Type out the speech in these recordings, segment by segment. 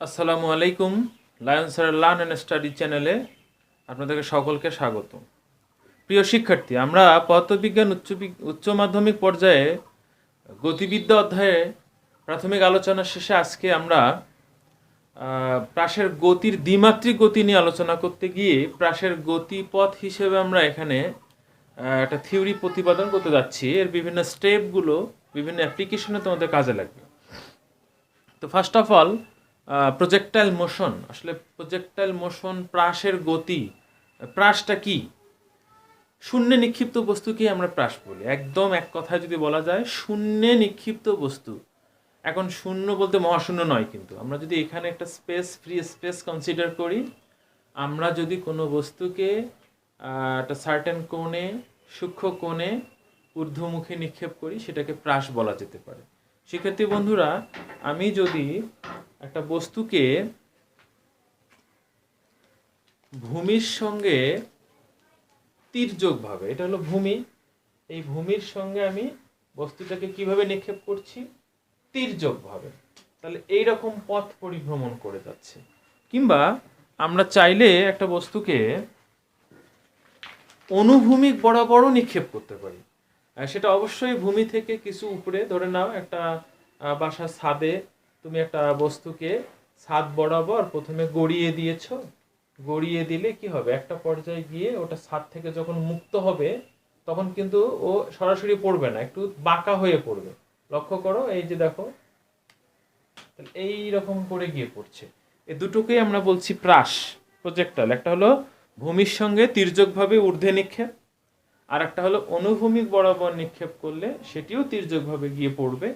আসসালামু আলাইকুম। Lion sir learn and study চ্যানেলে আপনাদেরকে সকলকে স্বাগত। প্রিয় শিক্ষার্থী, আমরা পদার্থবিজ্ঞান উচ্চ মাধ্যমিক পর্যায়ে গতিবিদ্যা অধ্যায়ে প্রাথমিক আলোচনা শেষে আজকে আমরা প্রাসের গতির দ্বিমাত্রিক গতি নিয়ে আলোচনা করতে গিয়ে প্রাসের গতিপথ হিসেবে আমরা এখানে একটা থিওরি প্রতিপাদন করতে যাচ্ছি। এর বিভিন্ন স্টেপগুলো বিভিন্ন অ্যাপ্লিকেশনে তোমাদের কাজে লাগবে। তো first of all projectile motion, আসলে প্রজেক্টাইল মোশন প্রাসের গতি, প্রাসটা কি? শূন্যে নিক্ষিপ্ত বস্তুকে আমরা প্রাস বলি। একদম এক কথায় যদি বলা যায়, শূন্যে নিক্ষিপ্ত বস্তু। এখন শূন্য বলতে মহাশূন্য নয়, কিন্তু আমরা যদি এখানে একটা স্পেস, ফ্রি স্পেস কনসিডার করি, আমরা যদি কোনো বস্তুকে একটা সার্টেন কোণে, সূক্ষ্ম কোণে ঊর্ধ্বমুখী নিক্ষেপ করি, সেটাকে প্রাস বলা যেতে পারে। শিক্ষার্থী বন্ধুরা, আমি যদি একটা বস্তুকে ভূমির সঙ্গে তির্যকভাবে, এটা হলো ভূমি, এই ভূমির সঙ্গে আমি বস্তুটাকে কিভাবে নিক্ষেপ করছি? তির্যকভাবে। তাহলে এইরকম পথ পরিভ্রমণ করে যাচ্ছে। কিংবা আমরা চাইলে একটা বস্তুকে অনুভূমিক বরাবরও নিক্ষেপ করতে পারি। সেটা অবশ্যই ভূমি থেকে কিছু উপরে। ধরে নাও একটা বাসার ছাদে তুমি একটা বস্তুকে ছাদ বরাবর প্রথমে গড়িয়ে দিয়েছ। গড়িয়ে দিলে কি হবে? একটা পর্যায়ে গিয়ে ওটা ছাদ থেকে যখন মুক্ত হবে, তখন কিন্তু ও সরাসরি পড়বে না, একটু বাঁকা হয়ে পড়বে। লক্ষ্য করো, এই যে দেখো, এই রকম করে গিয়ে পড়ছে। এই দুটোকেই আমরা বলছি প্রাস, প্রজেক্টাইল। একটা হলো ভূমির সঙ্গে তির্যকভাবে ঊর্ধ্বে নিক্ষেপ, আর একটা হলো অনুভূমিক বরাবর নিক্ষেপ করলে সেটিও তির্যকভাবে গিয়ে পড়বে।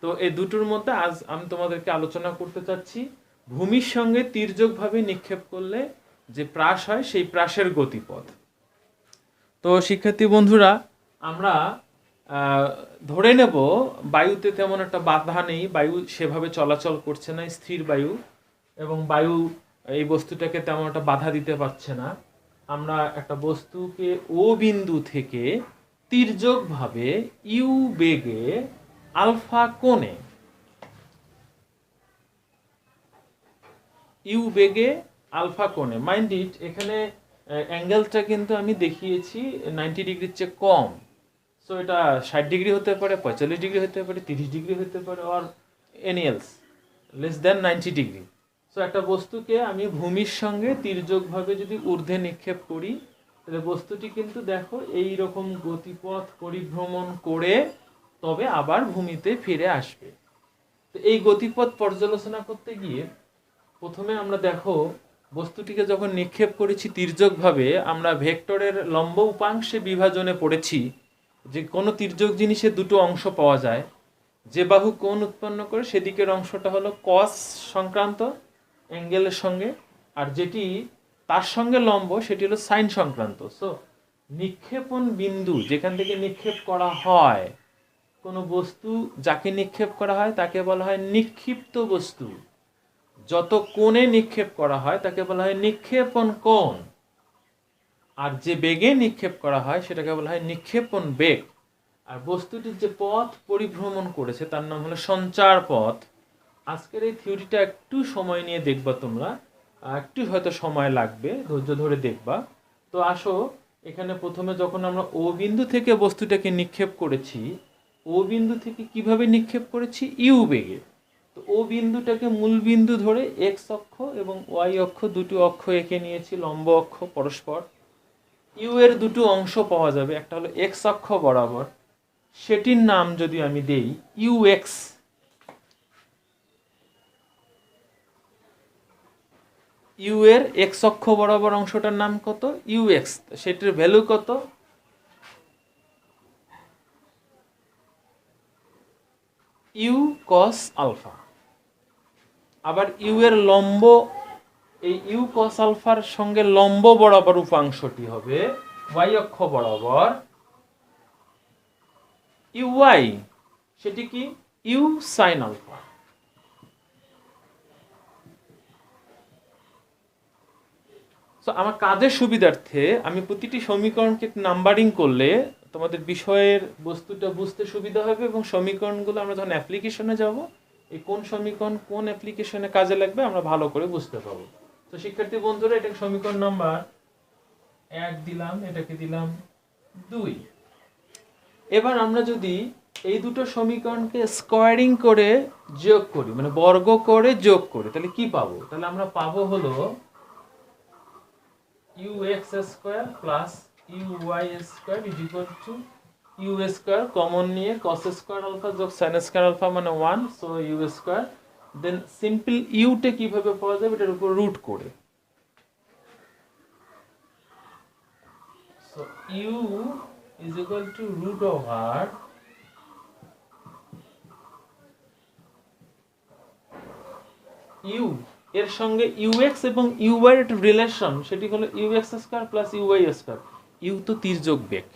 তো এই দুটোর মধ্যে আজ আমি তোমাদেরকে আলোচনা করতে চাচ্ছি ভূমির সঙ্গে তির্যকভাবে নিক্ষেপ করলে যে প্রাস হয়, সেই প্রাসের গতিপথ। তো শিক্ষার্থী বন্ধুরা, আমরা ধরে নেব বায়ুতে তেমন একটা বাধা নেই, বায়ু সেভাবে চলাচল করছে না, স্থির বায়ু, এবং বায়ু এই বস্তুটাকে তেমন একটা বাধা দিতে পারছে না। আমরা একটা বস্তুকে ও বিন্দু থেকে তির্যকভাবে ইউ বেগে আলফা কোণে, ইউ বেগে আলফা কোণে, মাইন্ড ইট, এখানে অ্যাঙ্গেলটা কিন্তু আমি দেখিয়েছি 90 ডিগ্রির চেয়ে কম। সো এটা 60 ডিগ্রি হতে পারে, 45 ডিগ্রি হতে পারে, 30 ডিগ্রি হতে পারে, or any else less than 90 degree. So একটা বস্তুকে আমি ভূমির সঙ্গে তির্যকভাবে যদি ঊর্ধ্বে নিক্ষেপ করি, তাহলে বস্তুটি কিন্তু দেখো এই রকম গতিপথ পরিভ্রমণ করে তবে আবার ভূমিতে ফিরে আসবে। তো এই গতিপথ পর্যালোচনা করতে গিয়ে প্রথমে আমরা দেখো, বস্তুটিকে যখন নিক্ষেপ করেছি তির্যকভাবে, আমরা ভেক্টরের লম্ব উপাংশে বিভাজনে পড়েছি যে কোনো তির্যক জিনিসের দুটো অংশ পাওয়া যায়। যে বাহু কোণ উৎপন্ন করে সেদিকের অংশটা হলো কস সংক্রান্ত অ্যাঙ্গেলের সঙ্গে, আর যেটি তার সঙ্গে লম্ব সেটি হলো সাইন সংক্রান্ত। সো নিক্ষেপণ বিন্দু, যেখান থেকে নিক্ষেপ করা হয় কোনো বস্তু, যাকে নিক্ষেপ করা হয় তাকে বলা হয় নিক্ষিপ্ত বস্তু। যত কোণে নিক্ষেপ করা হয় তাকে বলা হয় নিক্ষেপণ কোণ, আর যে বেগে নিক্ষেপ করা হয় সেটাকে বলা হয় নিক্ষেপণ বেগ। আর বস্তুটির যে পথ পরিভ্রমণ করেছে তার নাম হলো সঞ্চার পথ। আজকের এই থিওরিটা একটু সময় নিয়ে দেখবা তোমরা, একটু হয়তো সময় লাগবে, ধৈর্য ধরে দেখবা। তো আসো, এখানে প্রথমে যখন আমরা ও বিন্দু থেকে বস্তুটাকে নিক্ষেপ করেছি, ও বিন্দু থেকে কিভাবে নিক্ষেপ করেছি? ইউ বেগে। তো ও বিন্দুটাকে মূল বিন্দু ধরে এক্স অক্ষ এবং ওয়াই অক্ষ, দুটো অক্ষ এঁকে নিয়েছি, লম্ব অক্ষ পরস্পর। ইউ এর দুটো অংশ পাওয়া যাবে, একটা হলো এক্স অক্ষ বরাবর, সেটির নাম যদি আমি দেই ইউ এক্স। ইউ এর এক্স অক্ষ বরাবর অংশটার নাম কত? U x. সেটির ভ্যালু কত? U cos alpha. আবার ইউ এর লম্ব, এই ইউ কস আলফার সঙ্গে লম্ব বরাবর উপাংশটি হবে ওয়াই অক্ষ বরাবর ইউ ওয়াই, সেটি কি? You sine alpha. সো আমার কাজের সুবিধার্থে আমি প্রতিটি সমীকরণকে নাম্বারিং করলে তোমাদের বিষয়ের বস্তুটা বুঝতে সুবিধা হবে, এবং সমীকরণগুলো আমরা যখন অ্যাপ্লিকেশনে যাব এই কোন সমীকরণ কোন অ্যাপ্লিকেশনে কাজে লাগবে আমরা ভালো করে বুঝতে পারবো। তো শিক্ষার্থী বন্ধুরা, এটা সমীকরণ নাম্বার 1 দিলাম, এটাকে দিলাম 2। এবার আমরা যদি এই দুটো সমীকরণকে স্কোয়ারিং করে যোগ করি, মানে বর্গ করে যোগ করি, তাহলে কি পাবো? তাহলে আমরা পাবো হলো ux square plus uy square is equal to u square common নিয়ে cos স্কয়ার আলফা যোগ sin স্কয়ার আলফা মানে 1, so u square. Then simple u তে কিভাবে পাওয়া যাবে, এটার উপর রুট করে, so u is equal to root over u এর সঙ্গে ux এবং uy এর একটা রিলেশন, সেটি হলো ux square plus uy square. u তো তির্যক বেগ,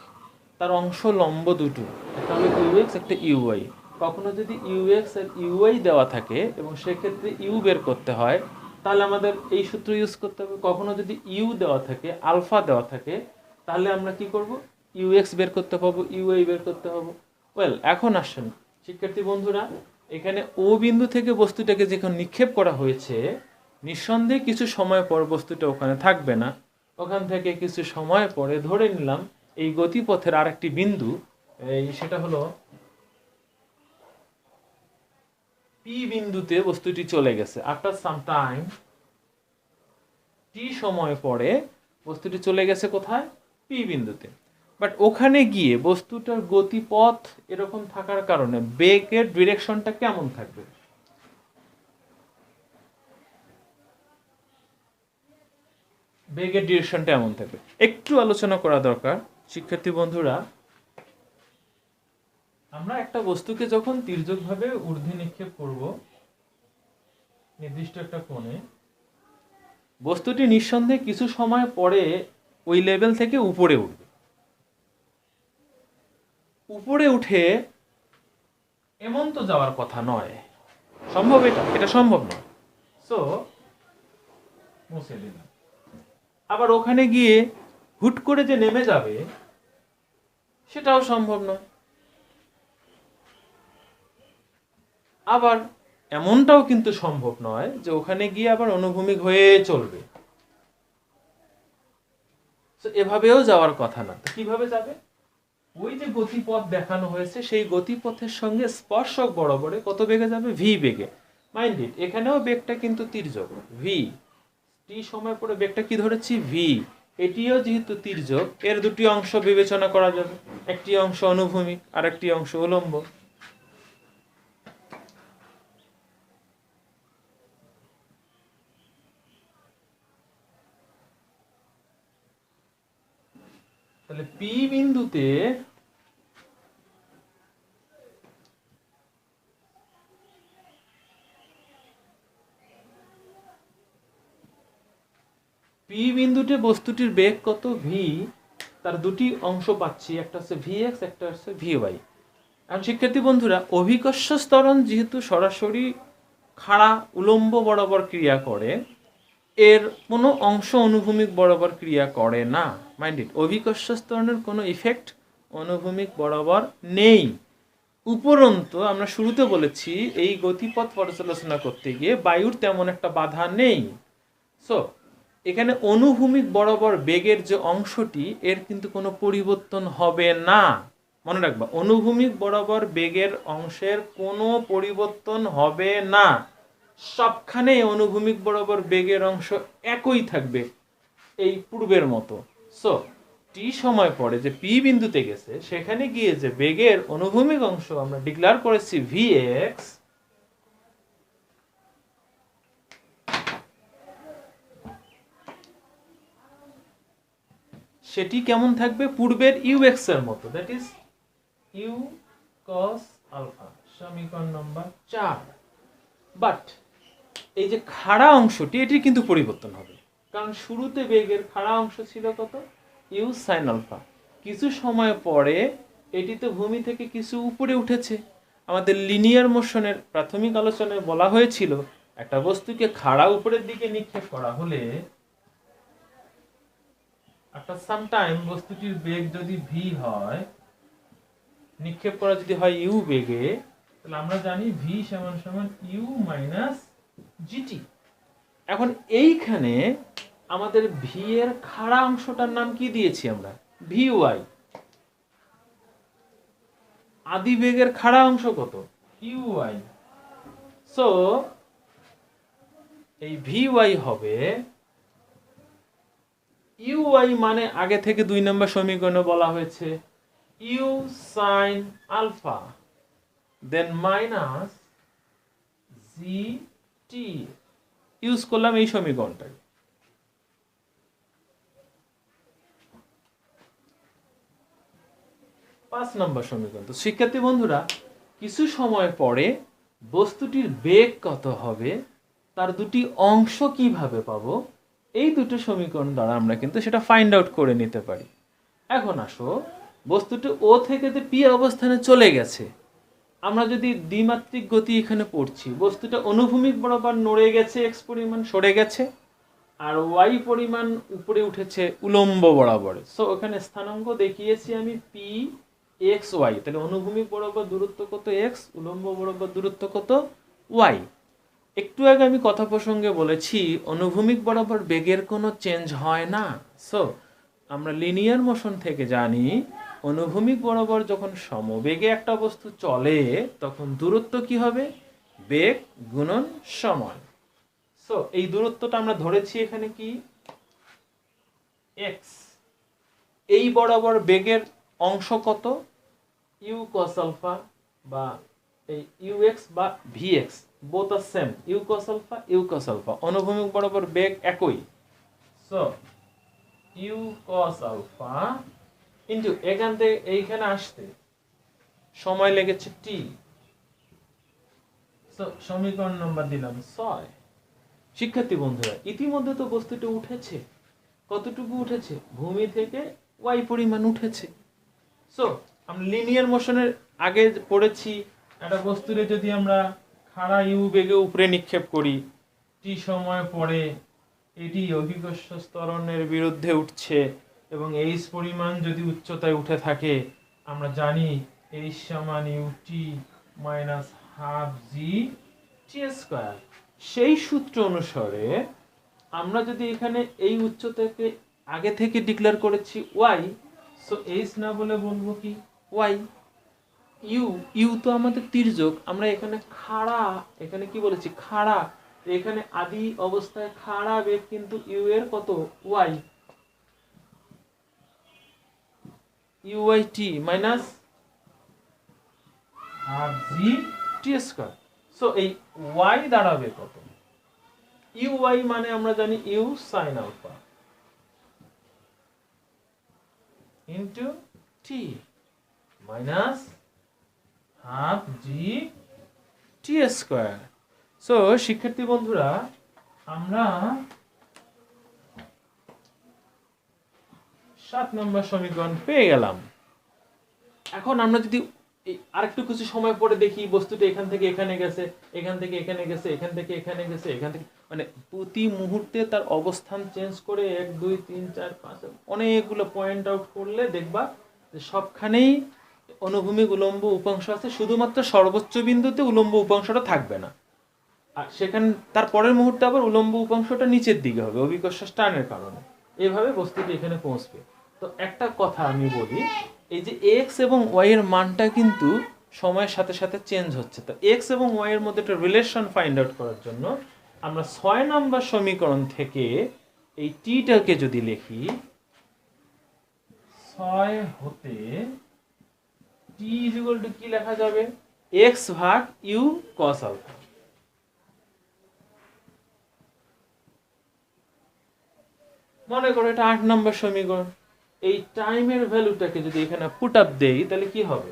তার অংশ লম্ব দুটো, একটা হলো ux একটা uy। কখনো যদি ux আর uy দেওয়া থাকে এবং সেক্ষেত্রে u বের করতে হয়, তাহলে আমাদের এই সূত্র ইউজ করতে হবে। কখনো যদি u দেওয়া থাকে, আলফা দেওয়া থাকে, তাহলে আমরা কি করব? ux বের করতে পাবো, uy বের করতে পাবো। ওয়েল, এখন আসেন শিক্ষার্থী বন্ধুরা, এখানে ও বিন্দু থেকে বস্তুটাকে যখন নিক্ষেপ করা হয়েছে, নিঃসন্দেহে কিছু সময় পর বস্তুটা ওখানে থাকবে না। ওখান থেকে কিছু সময় পরে ধরে নিলাম এই গতিপথের আরেকটি বিন্দু, সেটা হলো পি বিন্দুতে বস্তুটি চলে গেছে। আফটার সাম টাইম, টি সময় পরে বস্তুটি চলে গেছে কোথায়? পি বিন্দুতে। বাট ওখানে গিয়ে বস্তুটার গতিপথ এরকম থাকার কারণে বেগের ডিরেকশনটা কেমন থাকবে? বেগের ডিরেকশনটা এমন থাকবে, একটু আলোচনা করা দরকার শিক্ষার্থী বন্ধুরা। আমরা একটা বস্তুকে যখন তির্যকভাবে ঊর্ধ্বে নিক্ষেপ করব নির্দিষ্ট একটা কোণে, বস্তুটি নিঃসন্দেহে কিছু সময় পরে ওই লেভেল থেকে উপরে উঠবে। উপরে উঠে এমন তো যাওয়ার কথা নয়, সম্ভব? এটা সম্ভব নয়। সো মুছে দিলাম। আবার ওখানে গিয়ে হুট করে যে নেমে যাবে, সেটাও সম্ভব নয়। আবার এমনটাও কিন্তু সম্ভব নয় যে ওখানে গিয়ে আবার অনুভূমিক হয়ে চলবে। এভাবেও যাওয়ার কথা না। কিভাবে যাবে? ওই যে গতিপথ দেখানো হয়েছে, সেই গতিপথের সঙ্গে স্পর্শক বরাবরে কত বেগে যাবে? ভি বেগে। মাইন্ড ইট, এখানেও বেগটা কিন্তু তির্যক ভি। টি সময় পরে বেগটা কি ধরেছি? ভি। এটিও যেহেতু তির্যক, এর দুটি অংশ বিবেচনা করা যাবে, একটি অংশ অনুভূমিক আর একটি অংশ উলম্ব। তাহলে পি বিন্দুতে বস্তুটির বেগ কত? ভি। তার দুটি অংশ পাচ্ছি, একটা হচ্ছে ভিএক্স, একটা হচ্ছে ভিওয়াই। এখন শিক্ষার্থী বন্ধুরা, অভিকর্ষ ত্বরণ যেহেতু সরাসরি খাড়া উলম্ব বরাবর ক্রিয়া করে, এর কোনো অংশ অনুভূমিক বরাবর ক্রিয়া করে না। মাইন্ড ইট, অভিকর্ষ ত্বরণের কোনো ইফেক্ট অনুভূমিক বরাবর নেই। উপরন্তু আমরা শুরুতে বলেছি এই গতিপথ পর্যালোচনা করতে গিয়ে বায়ুর তেমন একটা বাধা নেই। সো এখানে অনুভূমিক বরাবর বেগের যে অংশটি, এর কিন্তু কোনো পরিবর্তন হবে না। মনে রাখবা, অনুভূমিক বরাবর বেগের অংশের কোনো পরিবর্তন হবে না। সবখানে অনুভূমিক বরাবর বেগের অংশ একই থাকবে, এই পূর্বের মতো। সো টি সময় পরে যে পি বিন্দুতে গেছে, সেখানে গিয়ে যে বেগের অনুভূমিক অংশ আমরা ডিক্লেয়ার করেছি ভিএক্স, সেটি কেমন থাকবে? পূর্বের ইউএক্স এর মতো, that is u cos alpha, সমীকরণ নম্বর 4। বাট এই যে খাড়া অংশটি, এটি কিন্তু পরিবর্তন হবে, কারণ শুরুতে বেগের খাড়া অংশ ছিল কত? U sine alpha. কিছু সময় পরে এটি তো ভূমি থেকে কিছু উপরে উঠেছে। আমাদের লিনিয়ার মোশনের প্রাথমিক আলোচনায় বলা হয়েছিল, একটা বস্তুকে খাড়া উপরের দিকে নিক্ষেপ করা হলে আফটার সাম টাইম বস্তুটির বেগ যদি ভি হয়, নিক্ষেপ করা যদি হয় ইউ বেগে, তাহলে আমরা জানি ভি সমান সমান ইউ মাইনাস জিটি। এখন এইখানে আমাদের ভি এর খাড়া অংশটার নাম কি দিয়েছি আমরা? V y. আদি বেগের খাড়া অংশ কত? U y. সো এই ভি ওয়াই হবে ইউ ওয়াই মানে আগে থেকে 2 নম্বর সমীকরণে বলা হয়েছে u sine alpha then minus g t use করলাম এই সমীকরণটাকে। 5 নম্বর সমীকরণ। তো শিক্ষার্থী বন্ধুরা, কিছু সময় পরে বস্তুটির বেগ কত হবে তার দুটি অংশ কিভাবে পাবো, এই দুটো সমীকরণ দ্বারা আমরা কিন্তু সেটা ফাইন্ড আউট করে নিতে পারি। এখন আসো, বস্তুটি ও থেকে যে পি অবস্থানে চলে গেছে, আমরা যদি দ্বিমাত্রিক গতি এখানে পড়ছি, বস্তুটা অনুভূমিক বরাবর নড়ে গেছে, এক্স পরিমাণ সরে গেছে, আর ওয়াই পরিমাণ উপরে উঠেছে উলম্ব বরাবর। সো ওখানে স্থানাঙ্ক দেখিয়েছি আমি পি এক্স ওয়াই। তাহলে অনুভূমিক বরাবর দূরত্ব কত? এক্স। উলম্ব বরাবর দূরত্ব কত? ওয়াই। একটু আগে আমি কথা প্রসঙ্গে বলেছি অনুভূমিক বরাবর বেগের কোনো চেঞ্জ হয় না। সো আমরা লিনিয়ার মোশন থেকে জানি অনুভূমিক বরাবর যখন সমবেগে একটা বস্তু চলে তখন দূরত্ব কি হবে? বেগ গুণন সময়। সো এই দূরত্বটা আমরা ধরেছি এখানে কি? এক্স। এই বরাবর বেগের অংশ কত? ইউ কস আলফা বা এই ইউ এক্স বা v x, both are same. U cos alpha, u cos alpha, অনুভূমিক বরাবর বেগ একই। So u cos alpha into এখান থেকে এইখানে আসতে সময় লেগেছে টি। সো সমীকরণ নম্বর দিলাম 6। শিক্ষার্থী বন্ধুরা, ইতিমধ্যে তো বস্তুটি উঠেছে। কতটুকু উঠেছে? ভূমি থেকে ওয়াই পরিমাণ উঠেছে। সো আমরা লিনিয়ার মোশনের আগে পড়েছি, একটা বস্তুরে যদি আমরা খাড়া ইউ বেগে উপরে নিক্ষেপ করি, টি সময় পরে এটি অভিকর্ষ ত্বরণের বিরুদ্ধে উঠছে এবং এইচ পরিমাণ যদি উচ্চতায় উঠে থাকে, আমরা জানি এইচ সমান ইউ টি মাইনাস হাফ জি টি স্কয়ার। সেই সূত্র অনুসারে আমরা যদি এখানে এই উচ্চতাকে আগে থেকে ডিক্লেয়ার করেছি ওয়াই, সো এইচ না বলে বলবো কি? ওয়াই। ইউ, ইউ তো আমাদের তির্যক, আমরা এখানে খাড়া, এখানে কি বলেছি? খাড়া। এখানে আদি অবস্থায় খাড়া বেগ কিন্তু ইউ এর কত? Y. U y t minus half জি টি স্কয়ার। সো এই ওয়াই দাঁড়াবে কত? ইউ ওয়াই মানে আমরা জানি u sine alpha into t minus half জি টি স্কয়ার। সো শিক্ষার্থী বন্ধুরা, আমরা 7 নম্বর সমীকরণ পেয়ে গেলাম। এখন আমরা যদি আরেকটু কিছু সময় পরে দেখি বস্তুটা এখান থেকে এখানে গেছে, এখান থেকে এখানে গেছে, এখান থেকে এখানে গেছে, এখান থেকে, মানে প্রতি মুহূর্তে তার অবস্থান চেঞ্জ করে 1 2 3 4 5 অনেকগুলো পয়েন্ট আউট করলে দেখবা যে সবখানেই অনুভূমিক উলম্ব উপাংশ আছে, শুধুমাত্র সর্বোচ্চ বিন্দুতে উলম্ব উপাংশটা থাকবে না, আর সেখানে তার পরের মুহূর্তে আবার উলম্ব উপাংশটা নিচের দিকে হবে অভিকর্ষ টানের কারণে। এইভাবে বস্তুটি এখানে পৌঁছবে। তো একটা কথা আমি বলি, এই যে এক্স এবং ওয়াই এর মানটা কিন্তু সময়ের সাথে সাথে চেঞ্জ হচ্ছে। তো এক্স এবং ওয়াই এর মধ্যে একটা রিলেশন ফাইন্ড আউট করার জন্য আমরা 6 নম্বর সমীকরণ থেকে এই টিটাকে যদি লিখি, 6 হতে টি ইজ ইকুয়াল টু কি লেখা যাবে? এক্স ভাগ ইউ কস আলফা। মনে করো এটা 8 নম্বর সমীকরণ। এই টাইমের ভ্যালুটাকে যদি এখানে পুট আপ দেই তাহলে কি হবে?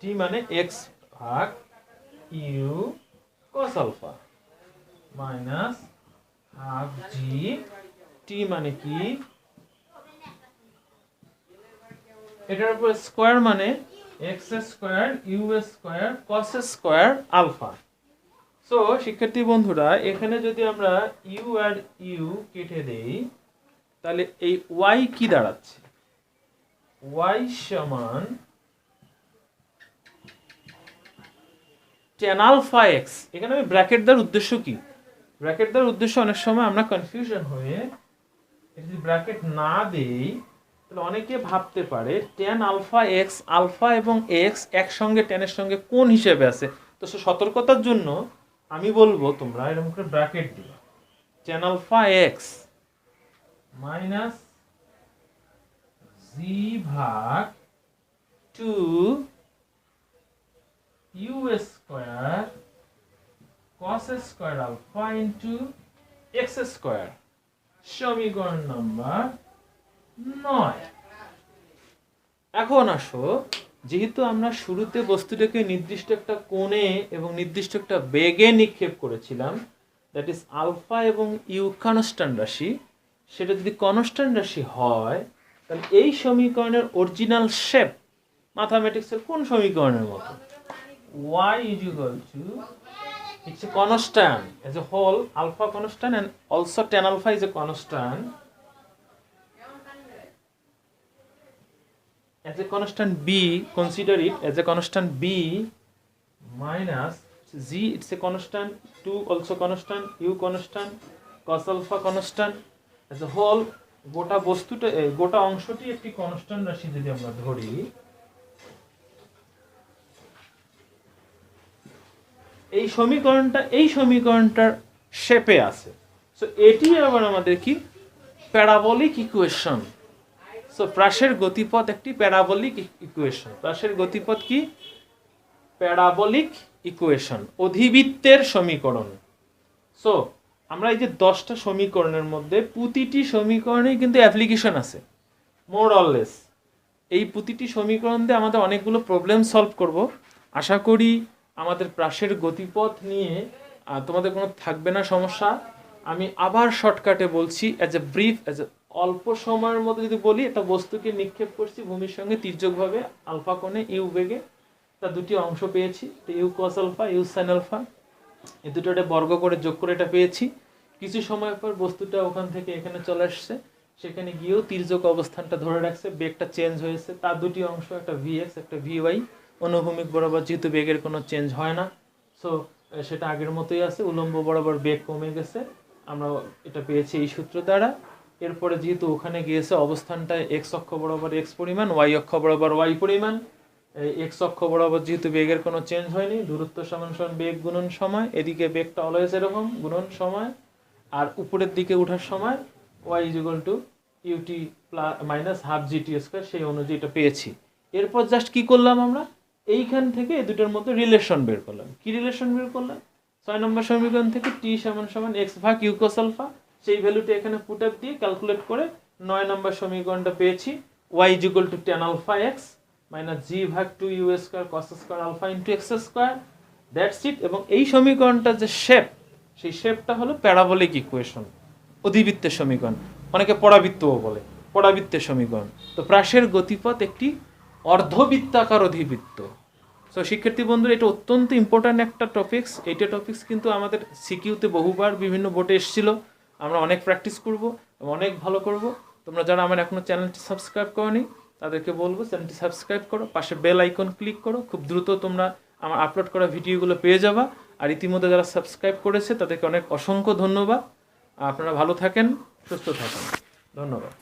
টি মানে এক্স ভাগ U cos alpha minus half জি টি মানে কি? এটার উপর স্কয়ার মানে X square U square cos square alpha. So শিক্ষার্থী বন্ধুরা, এখানে যদি আমরা ইউ আর ইউ কেটে দেই তাহলে এই ওয়াই কি দাঁড়াচ্ছে, ওয়াই সমান tan আলফা এক্স। এখানে আমি ব্র্যাকেট দেওয়ার উদ্দেশ্য কি, ব্র্যাকেট দেওয়ার উদ্দেশ্য অনেক সময় আমরা কনফিউশন হয়ে যদি ব্র্যাকেট না দেই তাহলে অনেকে ভাবতে পারে tan আলফা এক্স, আলফা এবং এক্স একসঙ্গে ট্যানের সঙ্গে কোন হিসেবে আছে। তো সে সতর্কতার জন্য আমি বলবো তোমরা এরকম করে ব্র্যাকেট দিবা, tan আলফা এক্স মাইনাস জি ভাগ 2 you square cos square alpha into x square, সমীকরণ নাম্বার 9। এখন আসো, যেহেতু আমরা শুরুতে বস্তুটাকে নির্দিষ্ট একটা কোণে এবং নির্দিষ্ট একটা বেগে নিক্ষেপ করেছিলাম, দ্যাট ইজ আলফা এবং ইউ কনস্ট্যান্ট রাশি, সেটা যদি কনস্ট্যান্ট রাশি হয় তাহলে এই সমীকরণের অরিজিনাল শেপ ম্যাথমেটিক্সের কোন সমীকরণের মতো, y is equal to, it's a constant as a whole, alpha constant and also tan alpha is a constant, as a constant b, consider it as a constant b minus z, it's a constant, 2 also constant, u constant, cos alpha constant, as a whole গোটা বস্তুটা গোটা অংশটি একটি constant রাশি যদি আমরা ধরি, এই সমীকরণটার শেপে আছে। সো এটি আবার আমাদের কি প্যারাবোলিক ইকুয়েশন। সো প্রাসের গতিপথ একটি প্যারাবোলিক ইকুয়েশন। প্রাসের গতিপথ কি, প্যারাবোলিক ইকুয়েশন, অধিবৃত্তের সমীকরণ। সো আমরা এই যে 10টা সমীকরণের মধ্যে প্রতিটি সমীকরণেই কিন্তু অ্যাপ্লিকেশন আছে মোর অর লেস। এই প্রতিটি সমীকরণ দিয়ে আমাদের অনেকগুলো প্রবলেম সলভ করব। আশা করি আমাদের প্রাসের গতিপথ নিয়ে তোমাদের কোনো থাকবে না সমস্যা। আমি আবার শর্টকাটে বলছি, as a brief, as a অল্প সময়ের মধ্যে যদি বলি, একটা বস্তুকে নিক্ষেপ করছি ভূমির সঙ্গে তির্যকভাবে আলফা কোণে ইউ বেগে, তার দুটি অংশ পেয়েছি, u cos alpha, u sine alpha, এই দুটোটা বর্গ করে যোগ করে এটা পেয়েছি। কিছু সময় পর বস্তুটা ওখান থেকে এখানে চলে আসছে, সেখানে গিয়েও তির্যক অবস্থানটা ধরে রাখছে, বেগটা চেঞ্জ হয়েছে, তার দুটি অংশ, একটা ভি এক্স একটা ভি ওয়াই, অনুভূমিক বরাবর যেহেতু বেগের কোনো চেঞ্জ হয় না, সো সেটা আগের মতোই আছে, উলম্ব বরাবর বেগ কমে গেছে, আমরা এটা পেয়েছি এই সূত্র দ্বারা। এরপরে যেহেতু ওখানে গিয়েছে অবস্থানটা এক্স অক্ষ বরাবর এক্স পরিমাণ, ওয়াই অক্ষ বরাবর ওয়াই পরিমাণ, এক্স অক্ষ বরাবর যেহেতু বেগের কোনো চেঞ্জ হয়নি, দূরত্ব সমান সমান বেগ গুণন সময়, এদিকে বেগটা অলওয়েজ এরকম গুণন সময়, আর উপরের দিকে ওঠার সময় y is equal to u t plus minus half g t square, সেই অনুযায়ী এটা পেয়েছি। এরপর জাস্ট কি করলাম, আমরা এইখান থেকে এই দুটোর মধ্যে রিলেশন বের করলাম। কি রিলেশন বের করলাম, 6 নম্বর সমীকরণ থেকে টি সমান সমান এক্স ভাগ ইউ কস আলফা, সেই ভ্যালুটা এখানে পুট আপ দিয়ে ক্যালকুলেট করে 9 নম্বর সমীকরণটা পেয়েছি, Y is equal to tan alpha x minus জি ভাগ 2 you square cos square alpha into x square, that's it. এবং এই সমীকরণটার যে শেপ, সেই শেপটা হলো প্যারাবোলিক ইকুয়েশন, অধিবৃত্তের সমীকরণ, অনেকে পরাবৃত্তও বলে, পরাবৃত্তের সমীকরণ। তো প্রাসের গতিপথ একটি অর্ধবৃত্তাকার অধিবৃত্ত। সো শিক্ষার্থী বন্ধুরা, এটা অত্যন্ত ইম্পর্ট্যান্ট একটা টপিকস। এইটা টপিকস কিন্তু আমাদের সিকিউতে বহুবার বিভিন্ন বোর্ডে এসেছিল। আমরা অনেক প্র্যাকটিস করব এবং অনেক ভালো করব। তোমরা যারা আমার এখনো চ্যানেলটি সাবস্ক্রাইব করোনি তাদেরকে বলবো চ্যানেলটি সাবস্ক্রাইব করো, পাশে বেল আইকন ক্লিক করো, খুব দ্রুত তোমরা আমার আপলোড করা ভিডিওগুলো পেয়ে যাবা। আর ইতিমধ্যে যারা সাবস্ক্রাইব করেছে তাদেরকে অনেক অসংখ্য ধন্যবাদ। আপনারা ভালো থাকেন, সুস্থ থাকেন, ধন্যবাদ।